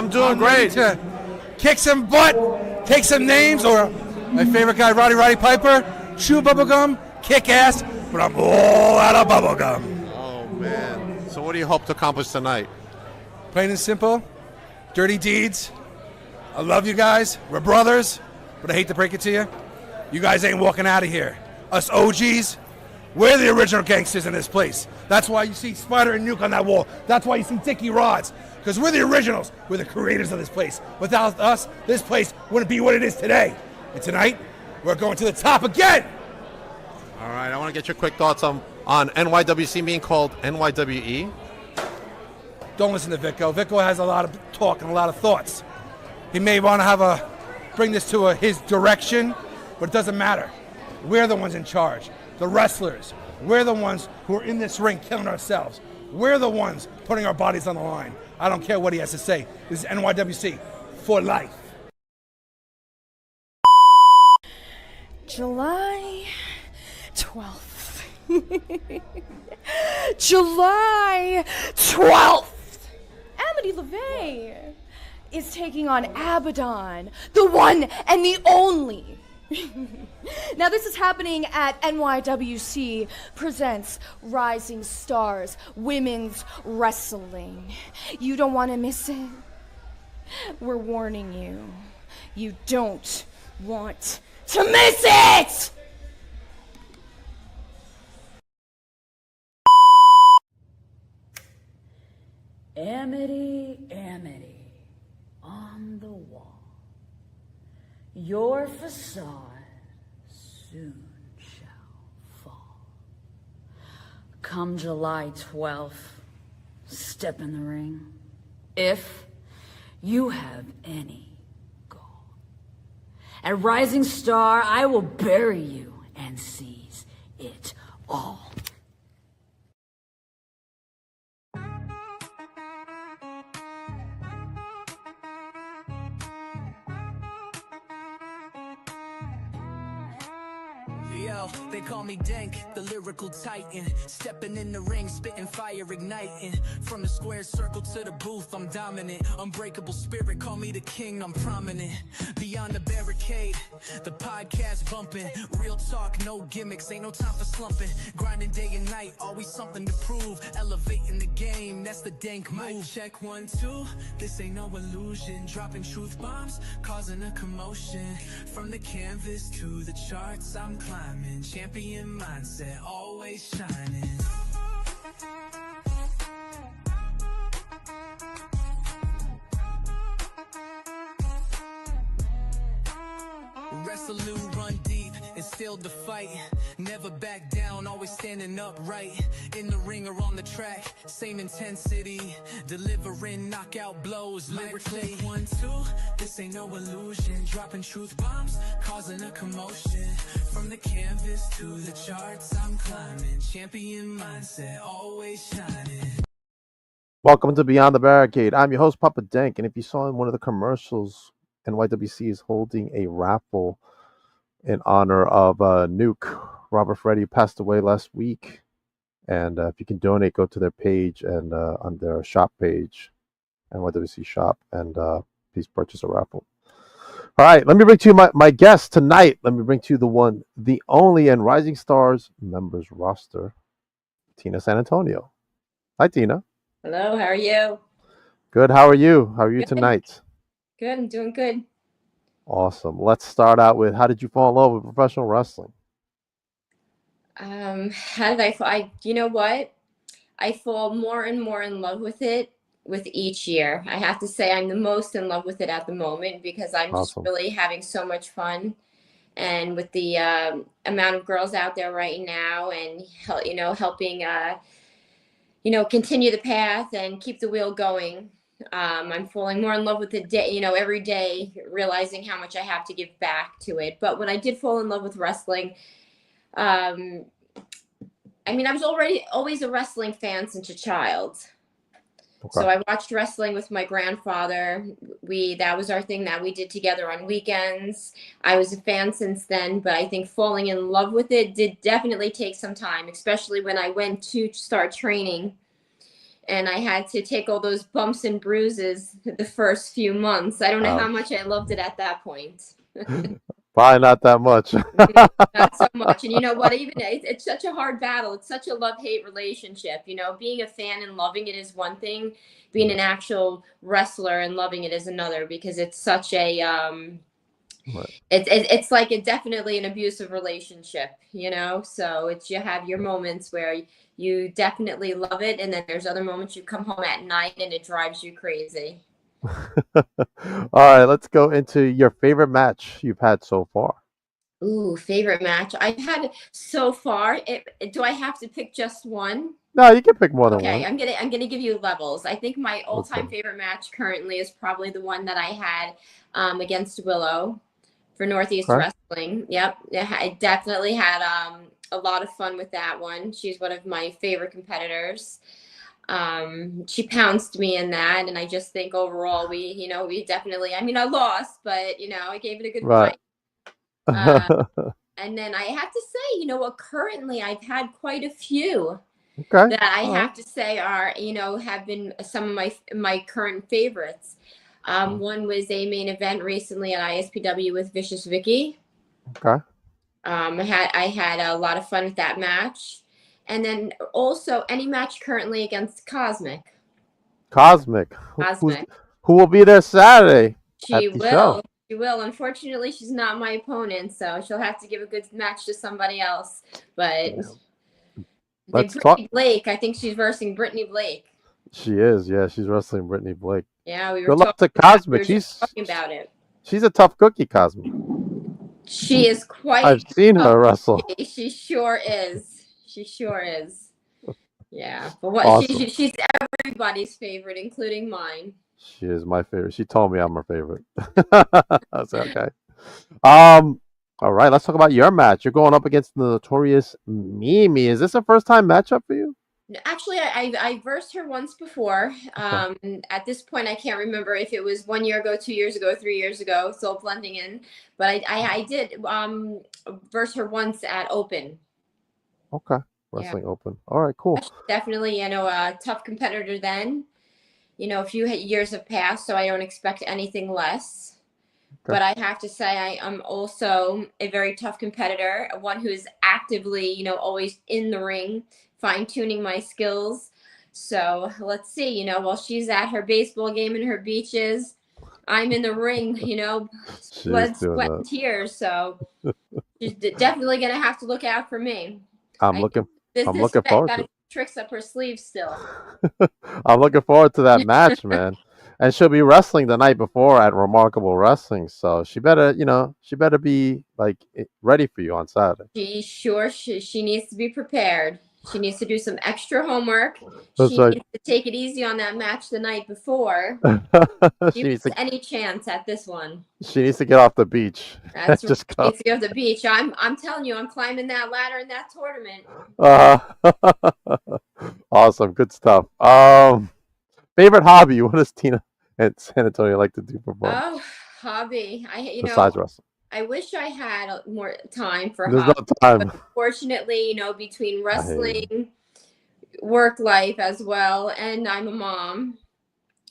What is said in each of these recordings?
I'm doing great. To kick some butt, take some names, or my favorite guy, Roddy Piper, chew bubblegum, kick ass, but I'm all out of bubblegum. Oh, man. So what do you hope to accomplish tonight? Plain and simple, dirty deeds. I love you guys. We're brothers, but I hate to break it to you. You guys ain't walking out of here. Us OGs, we're the original gangsters in this place. That's why you see Spider and Nuke on that wall. That's why you see Dickie Rods, because we're the originals. We're the creators of this place. Without us, this place wouldn't be what it is today. And tonight, we're going to the top again. All right, I want to get your quick thoughts on NYWC being called NYWE. Don't listen to Vico. Vico has a lot of talk and a lot of thoughts. He may want to bring this to his direction, but it doesn't matter. We're the ones in charge. The wrestlers. We're the ones who are in this ring killing ourselves. We're the ones putting our bodies on the line. I don't care what he has to say. This is NYWC for life. July 12th. July 12th. Amity LeVay is taking on Abaddon, the one and the only. Now this is happening at NYWC Presents Rising Stars Women's Wrestling. You don't want to miss it. We're warning you. You don't want to miss it! Amity, Amity, on the wall. Your facade soon shall fall. Come July 12th, step in the ring. If you have any gall. At Rising Star, I will bury you and seize it all. Yo, they call me Dank, the lyrical titan. Stepping in the ring, spitting fire, igniting. From the square circle to the booth, I'm dominant. Unbreakable spirit, call me the king, I'm prominent. Beyond the barricade, the podcast bumping. Real talk, no gimmicks, ain't no time for slumping. Grinding day and night, always something to prove. Elevating the game, that's the Dank move. Mic check 1, 2, this ain't no illusion. Dropping truth bombs, causing a commotion. From the canvas to the charts, I'm climbing. Champion mindset, always shining. Resolute, run deep, instilled the fight. Never back down, always standing upright. In the ring or on the track, same intensity. Delivering knockout blows lyrically. 1, 2, this ain't no illusion. Dropping truth bombs, causing a commotion. From the canvas to the charts, I'm climbing. Champion mindset, always shining. Welcome to Beyond the Barricade. I'm your host, Papa Dank, and if you saw in one of the commercials, NYWC is holding a raffle in honor of Nuke. Robert Freddy passed away last week, and if you can donate, go to their page and on their shop page, NYWC shop, and please purchase a raffle. All right, let me bring to you my guest tonight. Let me bring to you the one, the only, and Rising Stars members roster, Tina San Antonio. Hi, Tina. Hello, how are you? Good. How are you? How are you Good. tonight? Good, I'm doing good. Awesome. Let's start out with, how did you fall in love with professional wrestling? How did you know what? I fall more and more in love with it with each year. I have to say I'm the most in love with it at the moment because I'm just Awesome. really having so much fun. And with the amount of girls out there right now and, helping, continue the path and keep the wheel going. I'm falling more in love with the day, every day, realizing how much I have to give back to it. But when I did fall in love with wrestling, I was always a wrestling fan since a child. Okay. So I watched wrestling with my grandfather. That was our thing that we did together on weekends. I was a fan since then, but I think falling in love with it did definitely take some time, especially when I went to start training and I had to take all those bumps and bruises the first few months. I don't know how much Ouch. I loved it at that point. Probably not that much. Not so much. And you know what? Even it's such a hard battle. It's such a love-hate relationship. You know, being a fan and loving it is one thing. Being Right, an actual wrestler and loving it is another, because it's such a right. it's like a definitely an abusive relationship. You know, so it's, you have your moments where you definitely love it, and then there's other moments you come home at night and it drives you crazy. All right, let's go into your favorite match you've had so far. Ooh, favorite match I've had so far. Do I have to pick just one? No, you can pick more than Okay, one. I'm gonna give you levels. I think my all-time Okay. favorite match currently is probably the one that I had against Willow for Northeast Okay. Wrestling. Yep, I definitely had a lot of fun with that one. She's one of my favorite competitors. She pounced me in that, and I just think overall we definitely. I mean, I lost, but I gave it a good Right. fight. Uh, and then I have to say, you know what? Currently, I've had quite a few Okay. that I All right. have to say are, have been some of my current favorites. One was a main event recently at ISPW with Vicious Vicky. Okay. I had a lot of fun with that match, and then also any match currently against Cosmic. Cosmic. Cosmic. Who will be there Saturday She at the show? will. She will. Unfortunately, she's not my opponent, so she'll have to give a good match to somebody else. But Damn. the Let's talk. Brittany Blake, I think she's versing Brittany Blake. She is. Yeah, she's wrestling Brittany Blake. Yeah, we were Good luck talking to about. We Cosmic. were just talking about it. She's a tough cookie, Cosmic. She is I've quite seen tough. her wrestle. She sure is. She sure is. Yeah, but what Awesome. she's everybody's favorite, including mine. She is my favorite. She told me I'm her favorite. I said, okay. Um. All right. Let's talk about your match. You're going up against the notorious Mimi. Is this a first time matchup for you? Actually, I versed her once before. Okay. At this point, I can't remember if it was 1 year ago, 2 years ago, 3 years ago. Still blending in, but I did verse her once at Open. Okay. Yeah, Wrestling Open. All right. Cool. she's definitely a tough competitor then. A few years have passed, so I don't expect anything less. Okay. But I have to say, I am also a very tough competitor, one who is actively, always in the ring, fine tuning my skills. So let's see, while she's at her baseball game in her beaches, I'm in the ring, She's blood, doing sweat, that. and tears. So she's definitely going to have to look out for me. I'm I looking. I'm this looking vet forward got to a few tricks up her sleeve still. it. I'm looking forward to that match, man. And she'll be wrestling the night before at Remarkable Wrestling, so she better be like ready for you on Saturday. She needs to be prepared. She needs to do some extra homework. That's She right. needs to take it easy on that match the night before. she Give needs to us any chance at this one. she needs to get off the beach and That's right. just She go. needs to go to the beach. I'm telling you, I'm climbing that ladder in that tournament. Uh, awesome, good stuff. Favorite hobby? What does Tina and San Antonio like to do for fun Oh, hobby. besides wrestling? I wish I had more time for There's no hobby, but time. unfortunately, between I hear you. wrestling, work life as well, and I'm a mom.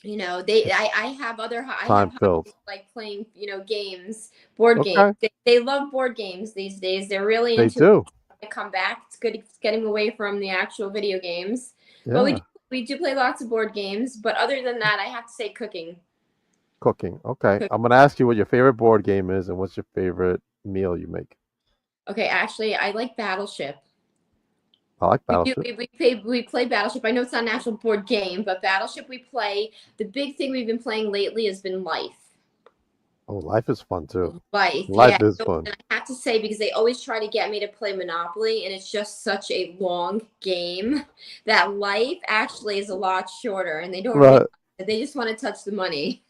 I have I have Time filled. hobbies like playing, games, board games. Okay, They love board games these days. They're really they into it. do. To come back. It's good. It's getting away from the actual video games, but Yeah, we do play lots of board games. But other than that, I have to say cooking. cooking. Okay, Cook- I'm gonna ask you what your favorite board game is and what's your favorite meal you make. Okay, actually, I like Battleship. I like We do Battleship. we play Battleship. I know it's not an actual board game, but Battleship we play. The big thing we've been playing lately has been Life. Oh, life is fun too. Life, yeah. Life is So, fun. and I have to say, because they always try to get me to play Monopoly, and it's just such a long game, that Life actually is a lot shorter, and they don't Right. they just want to touch the money.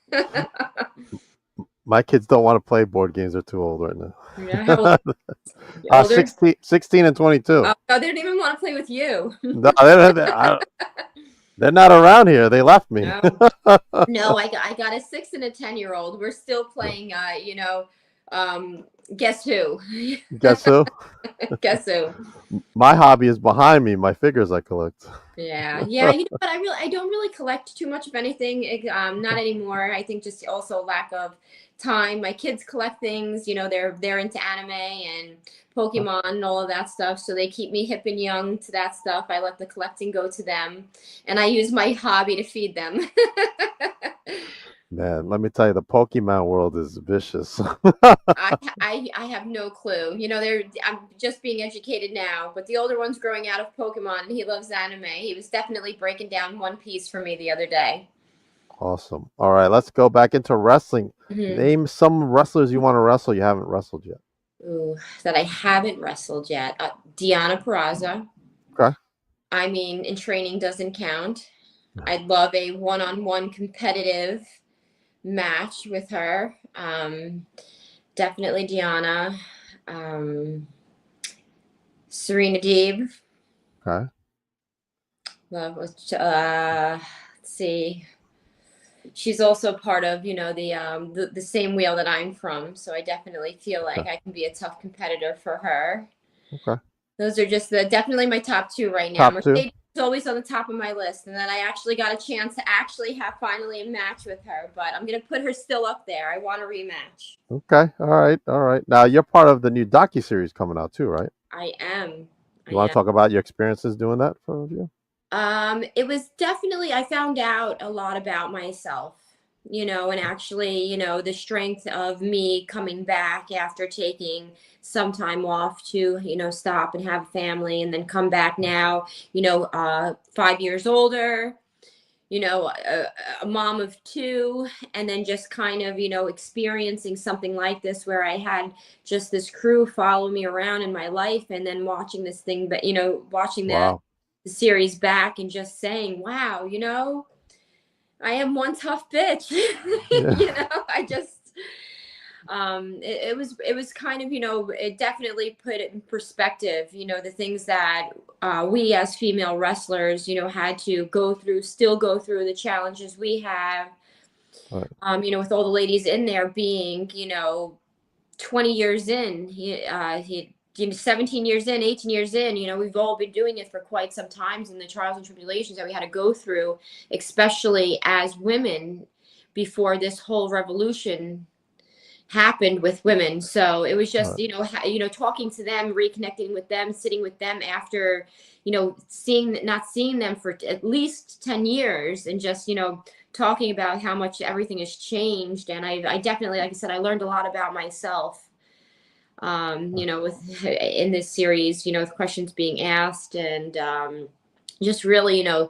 My kids don't want to play board games. They're too old right now. How old, older? 16 and 22. Oh, no, they don't even want to play with you. No, they're not around here. They left me. No, no, I got a 6 and a 10-year-old. We're still playing, Um, guess who? Guess who? Guess who? My hobby is behind me. My figures I collect. Yeah, yeah. You know what? I don't really collect too much of anything. Not anymore. I think just also lack of time. My kids collect things. You know, they're into anime and Pokemon and all of that stuff. So they keep me hip and young to that stuff. I let the collecting go to them, and I use my hobby to feed them. Man, let me tell you, the Pokemon world is vicious. I have no clue. You know, I'm just being educated now, but the older one's growing out of Pokemon and he loves anime. He was definitely breaking down One Piece for me the other day. Awesome. All right, let's go back into wrestling. Hmm. Name some wrestlers you want to wrestle you haven't wrestled yet. Ooh, that I haven't wrestled yet. Deanna Peraza. Okay. I mean, in training doesn't count. I'd love a one-on-one competitive match with her. Definitely Deanna. Um, Serena Deeb. Okay. Love. Let's see. She's also part of, you know, the same wheel that I'm from, so I definitely feel like Okay. I can be a tough competitor for her. Okay. Those are just definitely my top two right now. Top two. Mercedes is always on the top of my list, and then I actually got a chance to actually have finally a match with her, but I'm gonna put her still up there. I want a rematch. Okay. All right. All right. Now you're part of the new docu-series coming out too, right? I am. I You want to am. talk about your experiences doing that for you? It was definitely, I found out a lot about myself, you know, and actually, you know, the strength of me coming back after taking some time off to, you know, stop and have a family and then come back now, you know, 5 years older, you know, a mom of two, and then just kind of, you know, experiencing something like this where I had just this crew follow me around in my life and then watching this thing, but, you know, watching Wow. the series back and just saying, wow, you know, I am one tough bitch. Yeah. You know, I just it was kind of, you know, it definitely put it in perspective, you know, the things that we as female wrestlers, you know, had to go through, still go through, the challenges we have, All right. you know, with all the ladies in there being, you know, 20 years in, 17 years in, 18 years in, you know, we've all been doing it for quite some times, and the trials and tribulations that we had to go through, especially as women before this whole revolution happened with women. So it was All just, right. you know, talking to them, reconnecting with them, sitting with them after, you know, not seeing them for at least 10 years, and just, you know, talking about how much everything has changed. And I definitely, like I said, I learned a lot about myself, you know, with in this series, you know, with questions being asked, and just really, you know,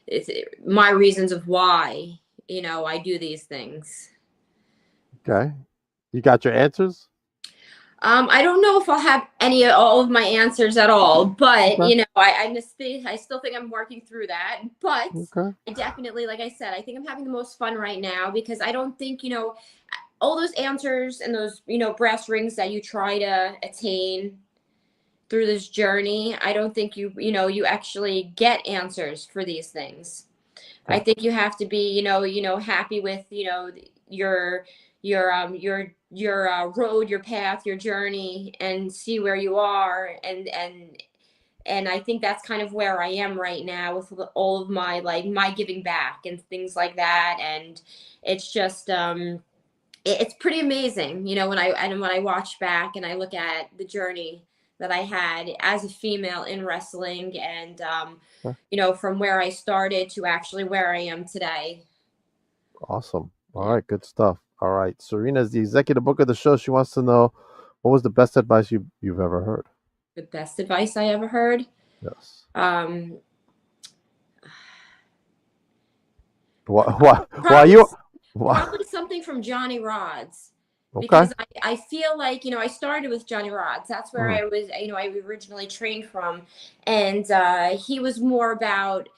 it's my reasons of why, you know, I do these things. Okay. You got your answers? I don't know if I'll have all of my answers at all, but Okay. you know, I still think I'm working through that. But Okay. I definitely, like I said, I think I'm having the most fun right now because I don't think, you know, all those answers and those, you know, brass rings that you try to attain through this journey, I don't think you know, you actually get answers for these things. I Okay. think you have to be, you know, happy with, you know, your your road, your path, your journey, and see where you are, and I think that's kind of where I am right now with all of my, like, my giving back and things like that, and it's just it's pretty amazing, you know, when I watch back and I look at the journey that I had as a female in wrestling, and Okay. you know, from where I started to actually where I am today. Awesome. All Yeah. right. Good stuff. All right. Serena is the executive book of the show. She wants to know what was the best advice you've ever heard. The best advice I ever heard. Yes. Um, Why probably you? Why? probably something from Johnny Rods, Okay. because I feel like, you know, I started with Johnny Rods. That's where Mhm. I was, you know, I originally trained from, and he was more about,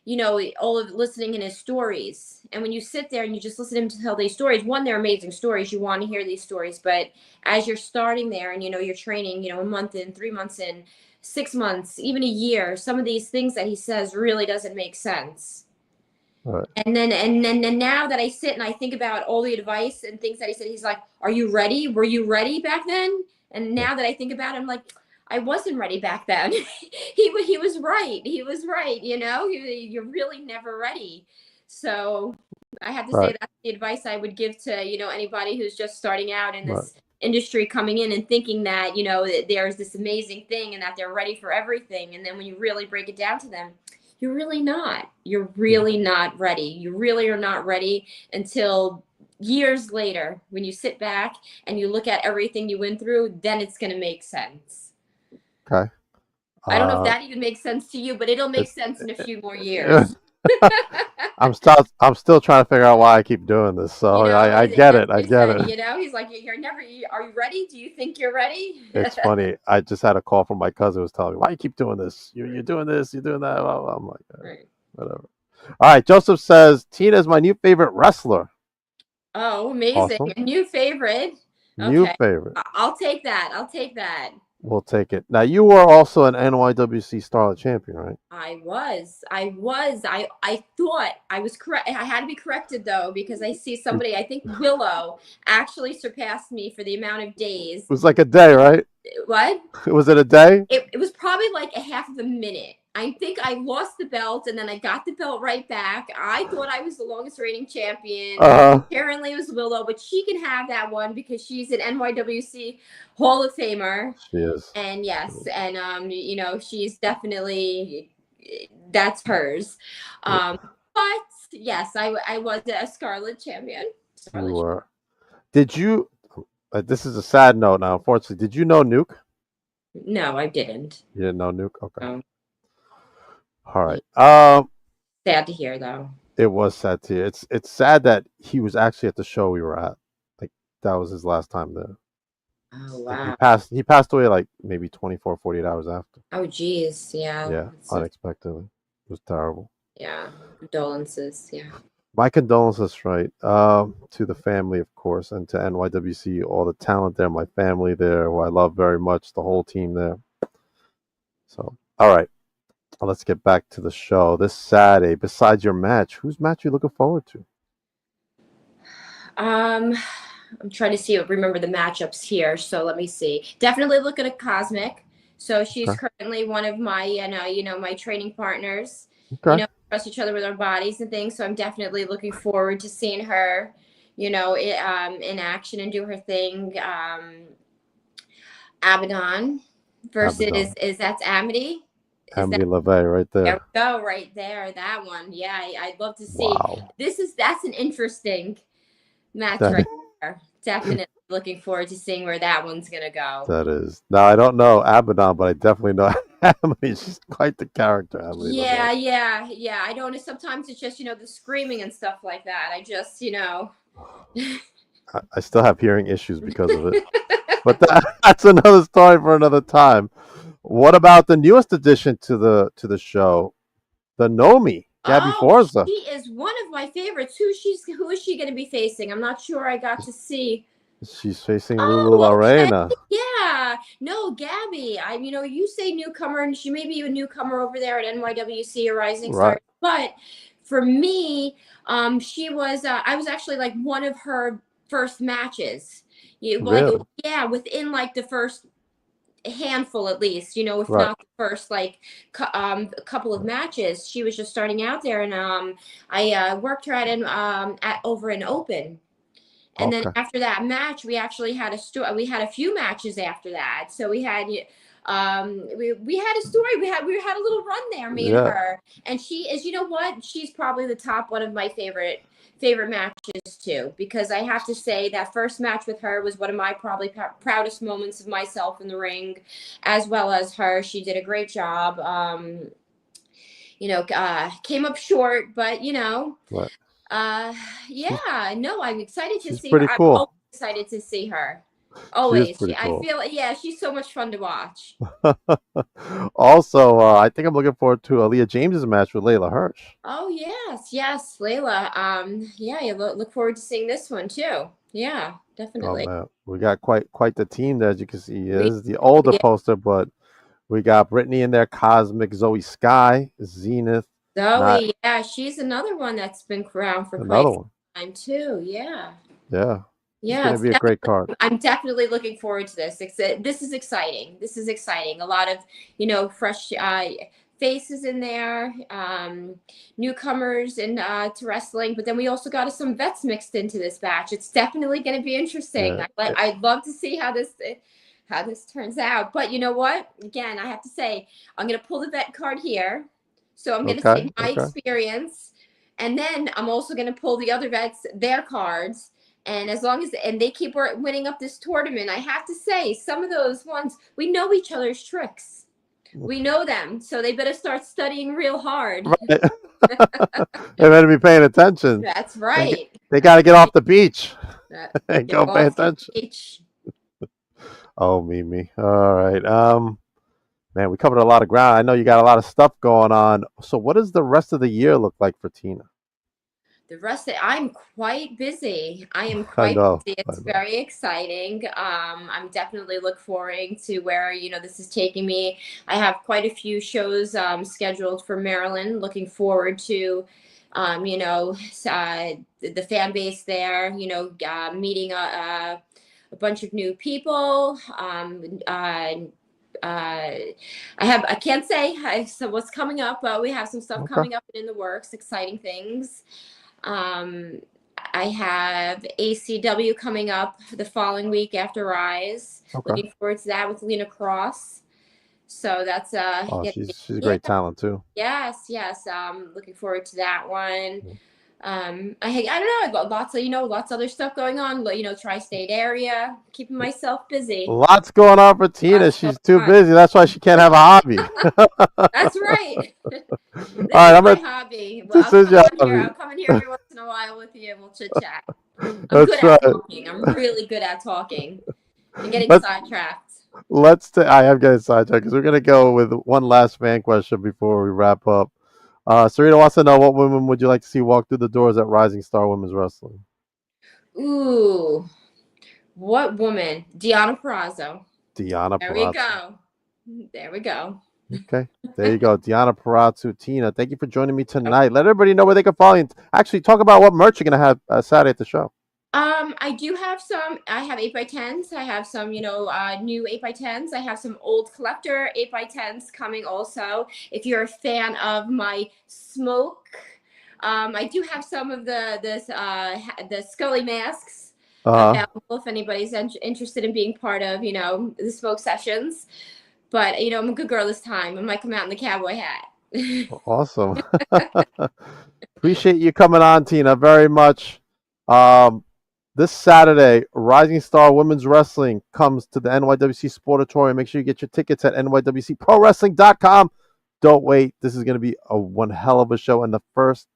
you know, all of listening in his stories. And when you sit there and you just listen to him to tell these stories, one, they're amazing stories. You want to hear these stories, but as you're starting there and, you know, you're training, you know, a month in, 3 months in, 6 months, even a year, some of these things that he says really doesn't make sense. Right. And then now that I sit and I think about all the advice and things that he said, he's like, "Are you ready? Were you ready back then?" And Yeah. now that I think about it, I'm like, I wasn't ready back then. He was right. He was right. You're really never ready. So I have to say Right. that's the advice I would give to anybody who's just starting out in Right. this industry, coming in and thinking that that there's this amazing thing and that they're ready for everything, and then when you really break it down to them, you're really not. You're Yeah. really not ready. You really are not ready until years later when you sit back and you look at everything you went through, then it's going to make sense. Okay. I don't know if Uh, that even makes sense to you, but it'll make it, sense in a few more it, years. I'm still trying to figure out why I keep doing this. So I get That's it. what I he get said. it. He's like, you're never, are you ready? Do you think you're ready? It's funny. I just had a call from my cousin who was telling me, "Why you keep doing this? You're doing this. You're doing that." Well, I'm like, Right. whatever. All right. Joseph says Tina is my new favorite wrestler. Oh, amazing. Awesome. A new favorite. New Okay. favorite. I'll take that. I'll take that. We'll take it. Now you were also an NYWC Starlet champion, right? I thought I was correct. I had to be corrected though, because I see somebody, I think Willow actually surpassed me for the amount of days. It was like a day, right? What? Was it a day? It was probably like a half of a minute. I think I lost the belt and then I got the belt right back. I thought I was the longest reigning champion. Uh-huh. Apparently it was Willow, but she can have that one because she's an NYWC Hall of Famer. She is. And yes, and she's definitely, that's hers. But yes, I was a Scarlet champion. You were. Did you? This is a sad note now. Unfortunately, did you know Nuke? No, I didn't. You didn't know Nuke? Okay. No. All right. Sad to hear though. It was sad to hear. It's sad that he was actually at the show we were at. Like that was his last time there. Oh Like wow. he passed away like maybe 24, 48 hours after. Oh geez, yeah. Yeah, unexpectedly. It was terrible. Yeah. Condolences. Yeah. My condolences, right, to the family, of course, and to NYWC, all the talent there, my family there, who I love very much, the whole team there. So, all right, let's get back to the show. This Saturday, besides your match, whose match are you looking forward to? I'm trying to remember the matchups here. So let me see. Definitely look at a Cosmic. So she's Okay. currently one of my, my training partners. Okay. Trust each other with our bodies and things. So I'm definitely looking forward to seeing her, in action and do her thing. Abaddon versus that's Amity. Amity LeVay right there. There we go, right there. That one. Yeah, I'd love to see. Wow. That's an interesting match right there. Definitely looking forward to seeing where that one's gonna go. That is. Now I don't know Abaddon, but I definitely know Amity. She's quite the character. Amity LeVay. Yeah. I don't know. Sometimes it's just the screaming and stuff like that. I just I still have hearing issues because of it. But that's another story for another time. What about the newest addition to the show, the Nomi, Gabby Forza? She is one of my favorites. Who is she going to be facing? I'm not sure. I got to see. She's facing Lulu Arena. Yeah, no, Gabby. You say newcomer, and she may be a newcomer over there at NYWC or Rising Star. But for me, she was. I was actually like one of her first matches. Really? Yeah, within like the first handful at least, if not the first like a couple of matches. She was just starting out there, and I worked her at over an open. And then after that match, we actually had we had a few matches after that. So we had we had a story. We had a little run there, me and her. And she is, she's probably the top one of my favorite matches too, because I have to say that first match with her was one of my probably proudest moments of myself in the ring, as well as her. She did a great job. Came up short, but I'm excited to see her. Pretty cool. I'm always excited to see her. Always. Cool. I feel, she's so much fun to watch. Also, I think I'm looking forward to Aaliyah James's match with Layla Hirsch. Oh yes, Layla. You look forward to seeing this one too. Yeah, definitely. Oh, man. We got quite the team there, as you can see. This is the older poster, but we got Brittany in there, Cosmic, Zoe Sky, Zenith, Not Zoe, yeah, she's another one that's been around for another quite some one. time too. Yeah. Yeah, it's Yeah, gonna it's be a great card. I'm definitely looking forward to this. This is exciting. This is exciting. A lot of, fresh faces in there, newcomers to wrestling. But then we also got some vets mixed into this batch. It's definitely going to be interesting. Yeah. I'd love to see how this turns out. But you know what? Again, I have to say, I'm going to pull the vet card here. So I'm going to Okay. say my Okay. experience, and then I'm also going to pull the other vets their cards, and as long as they keep winning up this tournament, I have to say some of those ones, we know each other's tricks. We know them, so they better start studying real hard. Right. They better be paying attention. That's They, right. they got That's to get off the beach and get go pay off the attention. beach. Oh, Mimi. All right. Man, we covered a lot of ground. I know you got a lot of stuff going on. So, what does the rest of the year look like for Tina? The rest of I'm quite busy. I am I quite know. busy. I It's know. very exciting. I'm definitely look forward to where this is taking me. I have quite a few shows scheduled for Maryland. Looking forward to, the fan base there. Meeting a bunch of new people. I can't say so what's coming up, but we have some stuff Okay. coming up in the works. Exciting things. Um, I have ACW coming up the following week after Rise. Okay. Looking forward to that with Lena Cross. So that's Oh, yeah, she's a yeah, great talent too. yes. Looking forward to that one. I don't know. I've got lots of other stuff going on. Tri-state area, keeping myself busy. Lots going on for Tina. Lots going She's too on. busy. That's why she can't have a hobby. All That's right. This right, is I'm my gonna. hobby. Well, This is your I'll hobby. come in here every once in a while with you and we'll chit chat. I'm good That's at right. talking. I'm really good at talking and getting Let's sidetracked. I am getting sidetracked because we're gonna go with one last fan question before we wrap up. Serena wants to know what women would you like to see walk through the doors at Rising Star Women's Wrestling? Ooh, what woman? Deanna Perrazzo. Diana There we Perazzo. go. There we go. Okay, there you go. Diana Perazzo. Tina, thank you for joining me tonight. Let everybody know where they can follow you. And actually, talk about what merch you're gonna have Saturday at the show. I do have some. I have 8x10s. I have some, new 8x10s. I have some old collector 8x10s coming also. If you're a fan of my smoke, I do have some of the Scully masks Uh available if anybody's interested in being part of, the smoke sessions. But I'm a good girl this time. I might come out in the cowboy hat. Awesome. Appreciate you coming on, Tina, very much. Um, this Saturday, Rising Star Women's Wrestling comes to the NYWC Sportatorium. Make sure you get your tickets at nywcprowrestling.com. Don't wait. This is going to be one hell of a show and the first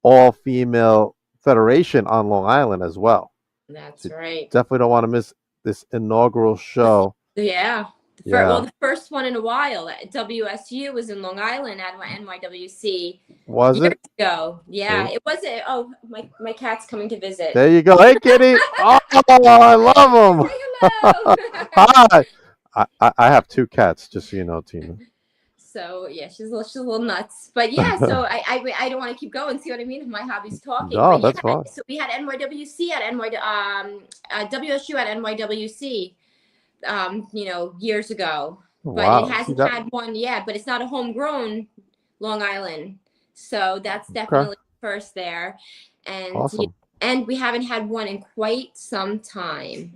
all-female federation on Long Island as well. That's So right. definitely don't want to miss this inaugural show. Yeah. Yeah. The first one in a while. WSU was in Long Island at NYWC Was years it? ago. Yeah, See? it was. Oh, my cat's coming to visit. There you go. Hey, kitty. Oh, I love him. Say hello. Hi. I have two cats, just so you know, Tina. So yeah, she's a little nuts, but yeah. So I don't want to keep going. See what I mean? My hobby's talking. No, But that's yeah, fine. so we had NYWC at WSU at NYWC. Years ago, but Wow. it See hasn't that? had one yet. But it's not a homegrown Long Island, so that's Okay. definitely first there. And Awesome. and we haven't had one in quite some time,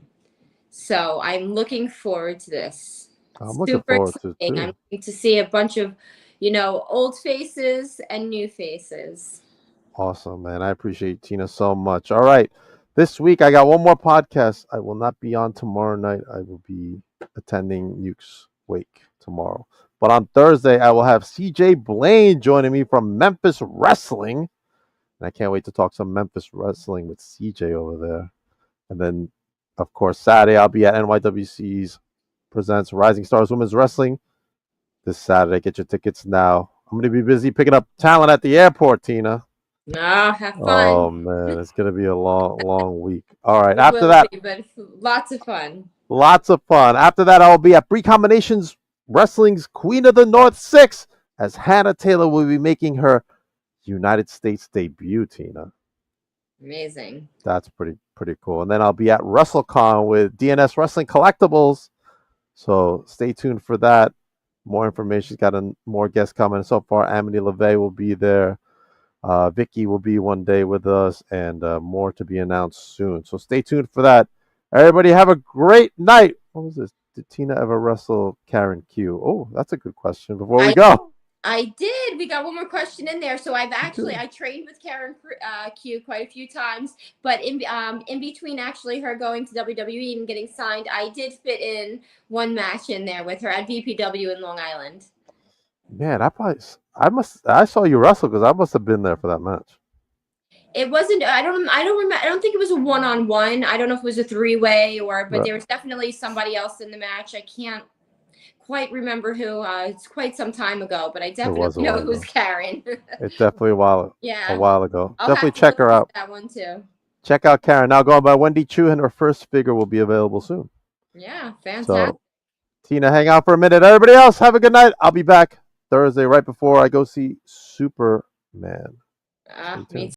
so I'm looking forward to this. I'm looking Super forward to it exciting. I'm too. looking to see a bunch of old faces and new faces. Awesome, man. I appreciate Tina so much. All right. This week I got one more podcast. I will not be on tomorrow night. I will be attending Nuke's wake tomorrow. But on Thursday, I will have CJ Blaine joining me from Memphis Wrestling. And I can't wait to talk some Memphis Wrestling with CJ over there. And then, of course, Saturday, I'll be at NYWC's Presents Rising Stars Women's Wrestling this Saturday. Get your tickets now. I'm going to be busy picking up talent at the airport, Tina. Have fun. Oh man, it's gonna be a long week. All right. It After will that, be, but lots of fun. lots of fun. After that, I will be at Free Combinations Wrestling's Queen of the North 6 as Hannah Taylor will be making her United States debut, Tina. Amazing. That's pretty cool. And then I'll be at WrestleCon with DNS Wrestling Collectibles. So stay tuned for that. More information. Got more guests coming. So far, Amity LeVay will be there. Vicky will be one day with us, and more to be announced soon. So stay tuned for that. Everybody have a great night. What was this? Did Tina ever wrestle Karen Q? Oh, that's a good question. Before we go, I did. We got one more question in there. So I've actually Good. I trained with Karen Q quite a few times, but in between actually her going to WWE and getting signed, I did fit in one match in there with her at VPW in Long Island. man, I saw you wrestle because I must have been there for that match. It wasn't. I don't remember. I don't think it was a one-on-one. I don't know if it was a three-way but Right. there was definitely somebody else in the match. I can't quite remember who. It's quite some time ago, but I definitely know it was Karen. It's definitely a while ago. I'll Definitely have to check her look out. that one too. Check out Karen. Now going by Wendy Chu, and her first figure will be available soon. Yeah, fantastic. So, Tina, hang out for a minute. Everybody else, have a good night. I'll be back Thursday right before I go see Superman. Me